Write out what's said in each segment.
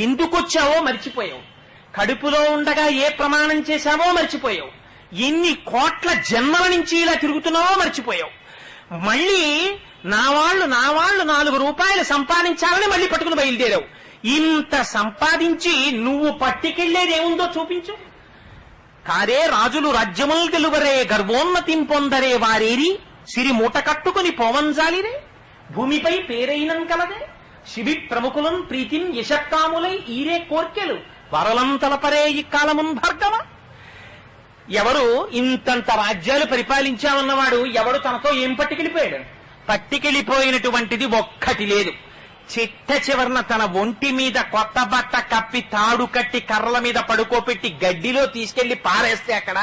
ఎందుకొచ్చావో మర్చిపోయావు, కడుపులో ఉండగా ఏ ప్రమాణం చేశావో మర్చిపోయావు, ఎన్ని కోట్ల జన్మల నుంచి ఇలా తిరుగుతున్నావో మర్చిపోయావు. మళ్ళీ నా వాళ్ళు 4 రూపాయలు సంపాదించాలని మళ్ళీ పట్టుకుని బయలుదేరావు. ఇంత సంపాదించి నువ్వు పట్టుకెళ్లేదేముందో చూపించు. కాదే రాజులు రాజ్యములు గెలువరే, గర్వోన్నతిం పొందరే వారేరి, సిరి మూట కట్టుకుని పోవంజాలిరే, భూమిపై పేరైనం కలదే, శిబి ప్రముఖులం ప్రీతిం యశక్కాములై ఈరే కోర్కెలు, వరలం తలపరే ఇక్కాలమున్ భార్గవ. ఎవరు ఇంతంత రాజ్యాలు పరిపాలించామన్నవాడు ఎవడు తనతో ఏం పట్టుకెళ్ళిపోయాడు? పట్టుకెళ్ళిపోయినటువంటిది ఒక్కటి లేదు. చిట్ట చివరన తన ఒంటి మీద కొత్త బట్ట కప్పి తాడు కట్టి కర్రల మీద పడుకోపెట్టి గడ్డిలో తీసుకెళ్లి పారేస్తే అక్కడ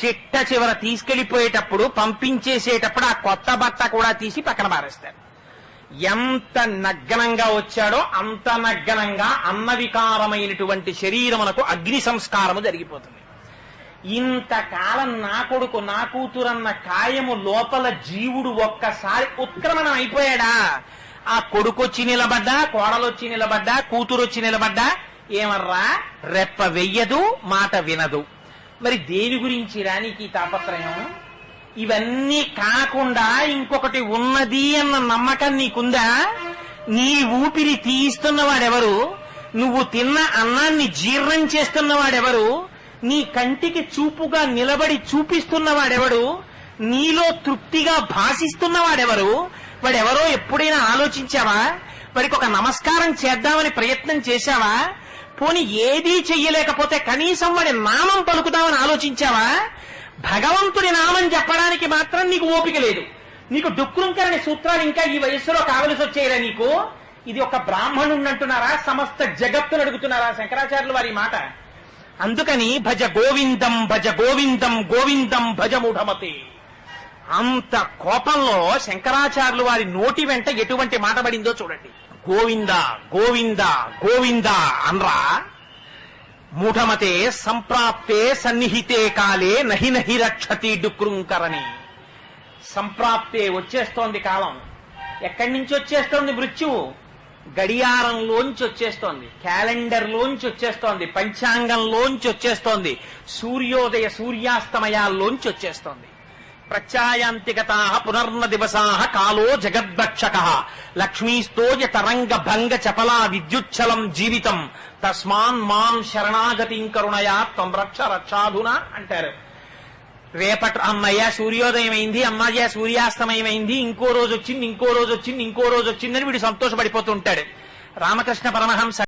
చిట్ట చివర తీసుకెళ్లిపోయేటప్పుడు పంపించేసేటప్పుడు ఆ కొత్త బట్ట కూడా తీసి పక్కన పారేస్తాడు. ఎంత నగ్నంగా వచ్చాడో అంత నగ్నంగా అన్నవికారమైనటువంటి శరీరమునకు అగ్ని సంస్కారము జరిగిపోతుంది. ఇంతకాలం నా కొడుకు నా కూతురన్న కాయము లోపల జీవుడు ఒక్కసారి ఉత్క్రమణం అయిపోయాడా? ఆ కొడుకొచ్చి నిలబడ్డా, కోడలొచ్చి నిలబడ్డా, కూతురొచ్చి నిలబడ్డా ఏమర్రా రెప్ప వెయ్యదు, మాట వినదు. మరి దేని గురించి రానికి తాపత్రయం? ఇవన్నీ కాకుండా ఇంకొకటి ఉన్నది అన్న నమ్మకం నీకుందా? నీ ఊపిరి తీయిస్తున్నవాడెవరు? నువ్వు తిన్న అన్నాన్ని జీర్ణం చేస్తున్నవాడెవరు? నీ కంటికి చూపుగా నిలబడి చూపిస్తున్నవాడెవడు? నీలో తృప్తిగా భాషిస్తున్నవాడెవరు? వాడెవరో ఎప్పుడైనా ఆలోచించావా? వాడికి ఒక నమస్కారం చేద్దామని ప్రయత్నం చేశావా? పోని ఏదీ చెయ్యలేకపోతే కనీసం వాడి నామం పలుకుదామని ఆలోచించావా? భగవంతుడి నామం చెప్పడానికి మాత్రం నీకు ఓపిక లేదు. నీకు డుక్రుంకరని సూత్రాలు ఇంకా ఈ వయస్సులో కావలసి వచ్చేయరా నీకు? ఇది ఒక బ్రాహ్మణుణ్ణి అంటున్నారా? సమస్త జగత్తును అడుగుతున్నారా శంకరాచార్యులు వారి మాట? అందుకని భజ గోవిందం భజ గోవిందం గోవిందం భజ మూఢమతే. అంత కోపంలో శంకరాచార్యులు వారి నోటి వెంట ఎటువంటి మాట పడిందో చూడండి. గోవింద గోవింద గోవింద అన్రా, మూఢమతే సంప్రాప్తే సన్నిహితే కాలే నహి నహి రక్షతి డుక్రుంకరని. సంప్రాప్తే వచ్చేస్తోంది కాలం. ఎక్కడి నుంచి వచ్చేస్తోంది మృత్యువు? గడియారంలోంచి వచ్చేస్తోంది, క్యాలెండర్లోంచి వచ్చేస్తోంది, పంచాంగంలోంచి వచ్చేస్తోంది, సూర్యోదయ సూర్యాస్తమయాల్లోంచి వచ్చేస్తోంది. ప్రత్యాయాంతిగతా పునర్న దివసా కాలో జగద్భక్షక లక్ష్మీస్తోయ తరంగ భంగ చపలా విద్యుచ్చలం జీవితం తస్మాన్ మాం శరణాగతిం కరుణయా త్వం రక్ష రక్షాధునా అంటారు. అమ్మయ్య సూర్యోదయం అయింది, అమ్మయ్య సూర్యాస్తమయం అయింది, ఇంకో రోజు వచ్చింది, ఇంకో రోజు వచ్చింది, ఇంకో రోజు వచ్చిందని వీడు సంతోషపడిపోతూ ఉంటాడు. రామకృష్ణ పరమహంస